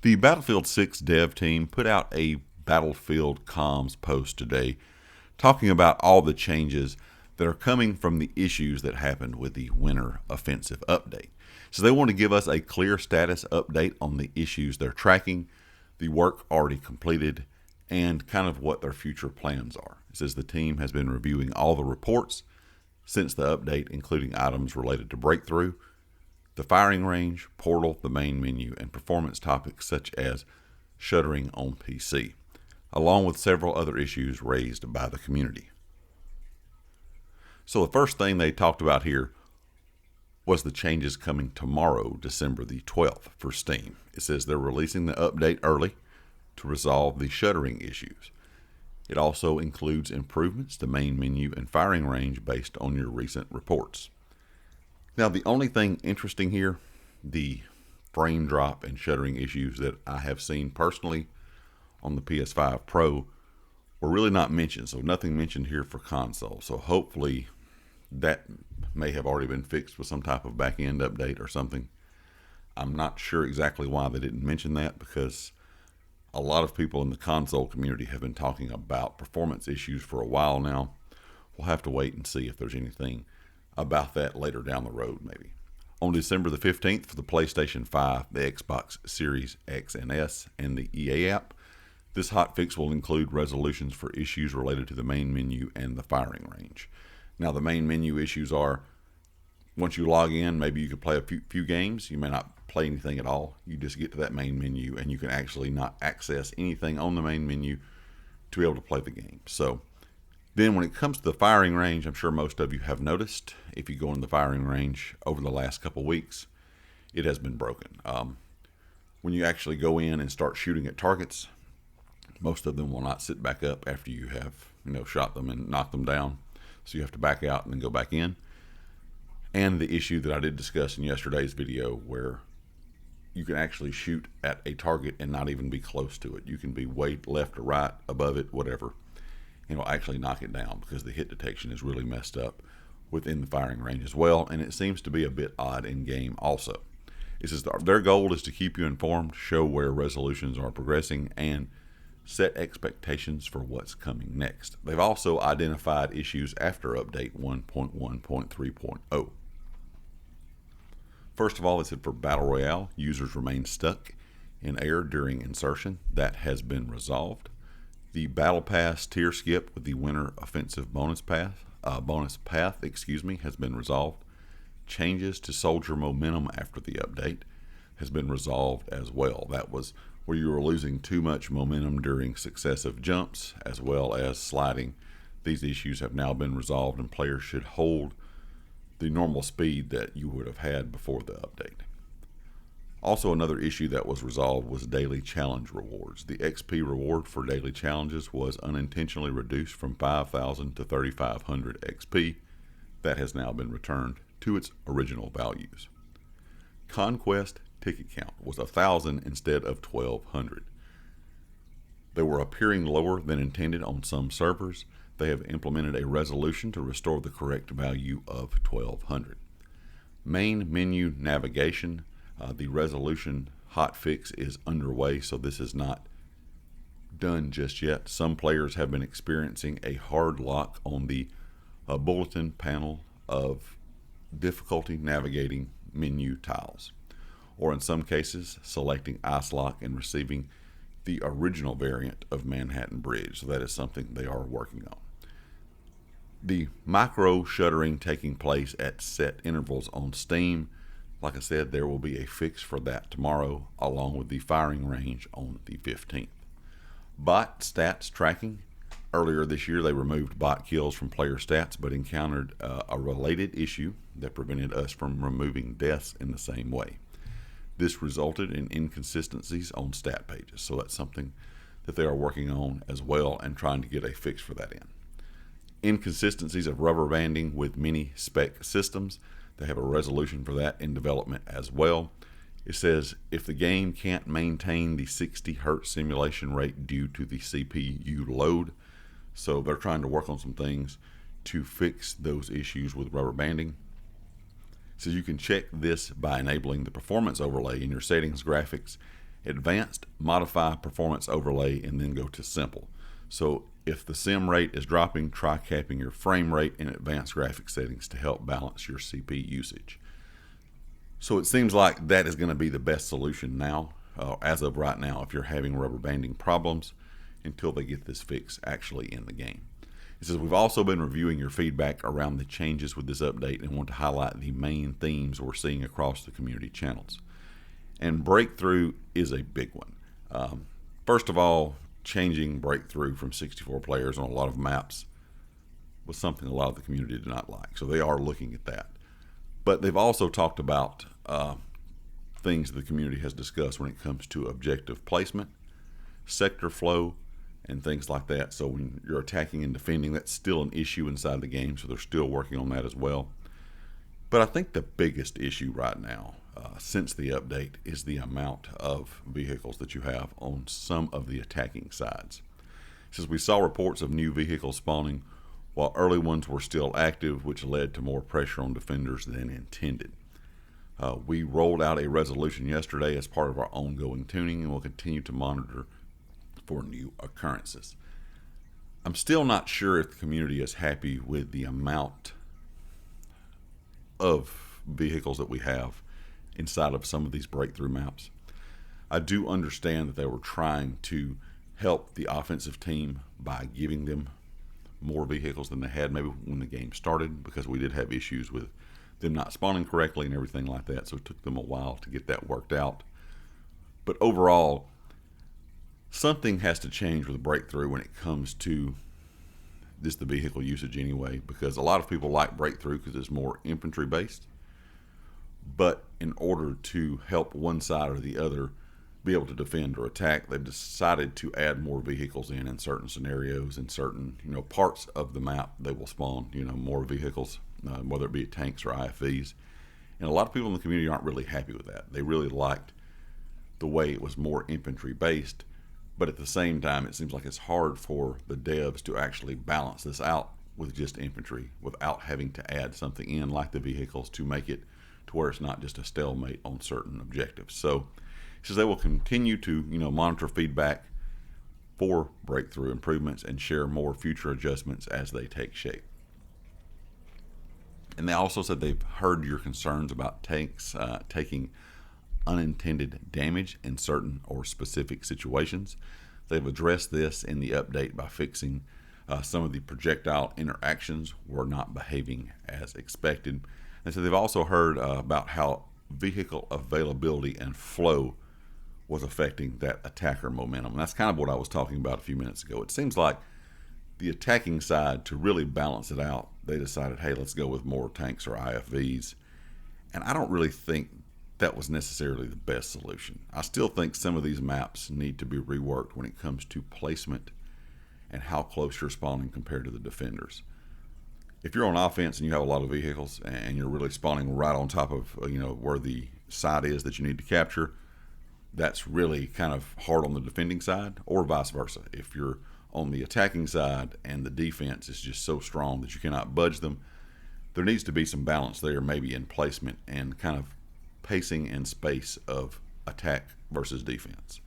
The Battlefield 6 dev team put out a Battlefield Comms post today talking about all the changes that are coming from the issues that happened with the Winter Offensive update. So they want to give us a clear status update on the issues they're tracking, the work already completed, and kind of what their future plans are. It says the team has been reviewing all the reports since the update, including items related to breakthrough, the firing range, portal, the main menu, and performance topics such as shuttering on PC, along with several other issues raised by the community. So the first thing they talked about here was the changes coming tomorrow, December the 12th, for Steam. It says they're releasing the update early to resolve the shuttering issues. It also includes improvements to main menu and firing range based on your recent reports. Now, the only thing interesting here, the frame drop and shuttering issues that I have seen personally on the PS5 Pro were really not mentioned. So nothing mentioned here for console. So hopefully that may have already been fixed with some type of back-end update or something. I'm not sure exactly why they didn't mention that, because a lot of people in the console community have been talking about performance issues for a while now. We'll have to wait and see if there's anything about that later down the road, maybe. On December the 15th for the PlayStation 5, the Xbox Series X and S, and the EA app, this hotfix will include resolutions for issues related to the main menu and the firing range. Now, the main menu issues are, once you log in, maybe you could play a few games. You may not play anything at all. You just get to that main menu, and you can actually not access anything on the main menu to be able to play the game. So then when it comes to the firing range, I'm sure most of you have noticed, if you go in the firing range over the last couple weeks, it has been broken. When you actually go in and start shooting at targets, most of them will not sit back up after you have shot them and knocked them down. So you have to back out and then go back in. And the issue that I did discuss in yesterday's video, where you can actually shoot at a target and not even be close to it. You can be way left or right, above it, whatever. And it'll actually knock it down because the hit detection is really messed up within the firing range as well. And it seems to be a bit odd in game also. It says their goal is to keep you informed, show where resolutions are progressing, and set expectations for what's coming next. They've also identified issues after update 1.1.3.0. First of all, it said for Battle Royale, users remain stuck in air during insertion. That has been resolved. The Battle Pass tier skip with the Winter Offensive bonus path, has been resolved. Changes to soldier momentum after the update has been resolved as well. That was where you were losing too much momentum during successive jumps as well as sliding. These issues have now been resolved, and players should hold the normal speed that you would have had before the update. Also, another issue that was resolved was daily challenge rewards. The XP reward for daily challenges was unintentionally reduced from 5,000 to 3,500 XP. That has now been returned to its original values. Conquest ticket count was 1,000 instead of 1,200. They were appearing lower than intended on some servers. They have implemented a resolution to restore the correct value of 1,200. Main menu navigation, the resolution hotfix is underway, so this is not done just yet. Some players have been experiencing a hard lock on the bulletin panel of difficulty navigating menu tiles, or in some cases selecting ice lock and receiving the original variant of Manhattan Bridge. So that is something they are working on. The micro shuttering taking place at set intervals on Steam. Like I said, there will be a fix for that tomorrow, along with the firing range on the 15th. Bot stats tracking. Earlier this year, they removed bot kills from player stats, but encountered a related issue that prevented us from removing deaths in the same way. This resulted in inconsistencies on stat pages, so that's something that they are working on as well and trying to get a fix for that in. Inconsistencies of rubber banding with many spec systems. They have a resolution for that in development as well. It says if the game can't maintain the 60 Hz simulation rate due to the CPU load, so they're trying to work on some things to fix those issues with rubber banding. It says you can check this by enabling the performance overlay in your settings graphics advanced, modify, performance overlay, and then go to simple. So if the sim rate is dropping, try capping your frame rate in advanced graphic settings to help balance your CPU usage. So it seems like that is going to be the best solution now, as of right now, if you're having rubber banding problems, until they get this fix actually in the game. It says, we've also been reviewing your feedback around the changes with this update and want to highlight the main themes we're seeing across the community channels. And breakthrough is a big one. First of all, changing breakthrough from 64 players on a lot of maps was something a lot of the community did not like. So they are looking at that. But they've also talked about things the community has discussed when it comes to objective placement, sector flow, and things like that. So when you're attacking and defending, that's still an issue inside the game, so they're still working on that as well. But I think the biggest issue right now, since the update, is the amount of vehicles that you have on some of the attacking sides. Since we saw reports of new vehicles spawning, while early ones were still active, which led to more pressure on defenders than intended. We rolled out a resolution yesterday as part of our ongoing tuning, and we'll continue to monitor for new occurrences. I'm still not sure if the community is happy with the amount of vehicles that we have inside of some of these breakthrough maps. I do understand that they were trying to help the offensive team by giving them more vehicles than they had maybe when the game started, because we did have issues with them not spawning correctly and everything like that, so it took them a while to get that worked out. But overall, something has to change with breakthrough when it comes to just the vehicle usage anyway, because a lot of people like breakthrough because it's more infantry based. But in order to help one side or the other be able to defend or attack, they've decided to add more vehicles in certain scenarios, in certain parts of the map. They will spawn more vehicles, whether it be tanks or IFVs. And a lot of people in the community aren't really happy with that. They really liked the way it was more infantry based. But at the same time, it seems like it's hard for the devs to actually balance this out with just infantry without having to add something in like the vehicles to make it to where it's not just a stalemate on certain objectives. So it says they will continue to monitor feedback for breakthrough improvements and share more future adjustments as they take shape. And they also said they've heard your concerns about tanks taking unintended damage in certain or specific situations. They've addressed this in the update by fixing some of the projectile interactions were not behaving as expected. And so they've also heard about how vehicle availability and flow was affecting that attacker momentum. And that's kind of what I was talking about a few minutes ago. It seems like the attacking side, to really balance it out, they decided, hey, let's go with more tanks or IFVs. And I don't really think that was necessarily the best solution. I still think some of these maps need to be reworked when it comes to placement and how close you're spawning compared to the defenders. If you're on offense and you have a lot of vehicles and you're really spawning right on top of where the side is that you need to capture, that's really kind of hard on the defending side, or vice versa. If you're on the attacking side and the defense is just so strong that you cannot budge them, there needs to be some balance there, maybe in placement and kind of pacing and space of attack versus defense.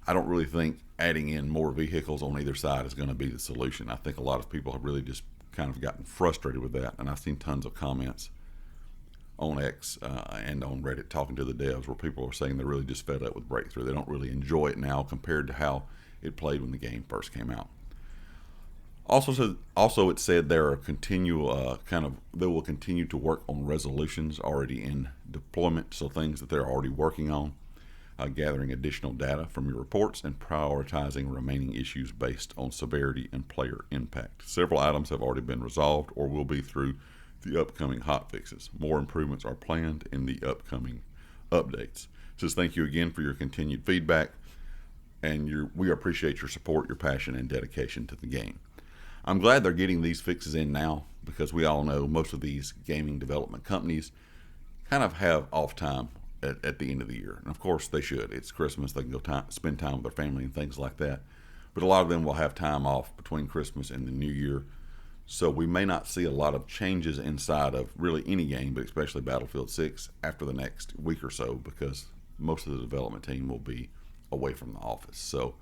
I don't really think adding in more vehicles on either side is going to be the solution. I think a lot of people have really just kind of gotten frustrated with that, and I've seen tons of comments on X and on Reddit talking to the devs where people are saying they're really just fed up with breakthrough. They don't really enjoy it now compared to how it played when the game first came out. Also, it said they will continue to work on resolutions already in deployment, so things that they're already working on, gathering additional data from your reports and prioritizing remaining issues based on severity and player impact. Several items have already been resolved or will be through the upcoming hotfixes. More improvements are planned in the upcoming updates. Says thank you again for your continued feedback, and we appreciate your support, your passion, and dedication to the game. I'm glad they're getting these fixes in now, because we all know most of these gaming development companies kind of have off time at the end of the year. And of course they should. It's Christmas. They can go spend time with their family and things like that. But a lot of them will have time off between Christmas and the New Year. So we may not see a lot of changes inside of really any game, but especially Battlefield 6 after the next week or so, because most of the development team will be away from the office. So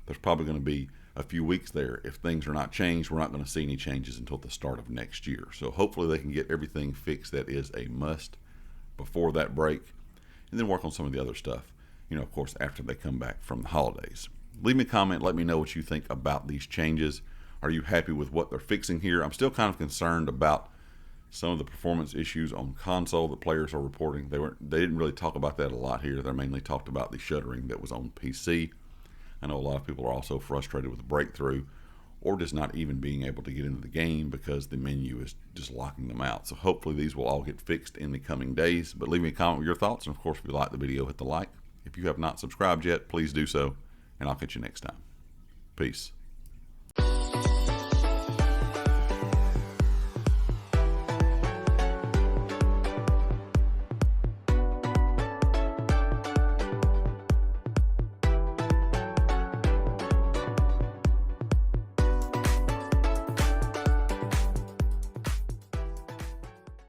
there's probably going to be a few weeks there. If things are not changed, we're not going to see any changes until the start of next year. So hopefully they can get everything fixed that is a must before that break, and then work on some of the other stuff, of course, after they come back from the holidays. Leave me a comment. Let me know what you think about these changes. Are you happy with what they're fixing here? I'm still kind of concerned about some of the performance issues on console that players are reporting. They didn't really talk about that a lot here. They mainly talked about the shuttering that was on PC. I know a lot of people are also frustrated with the breakthrough or just not even being able to get into the game because the menu is just locking them out. So hopefully these will all get fixed in the coming days. But leave me a comment with your thoughts. And of course, if you like the video, hit the like. If you have not subscribed yet, please do so. And I'll catch you next time. Peace.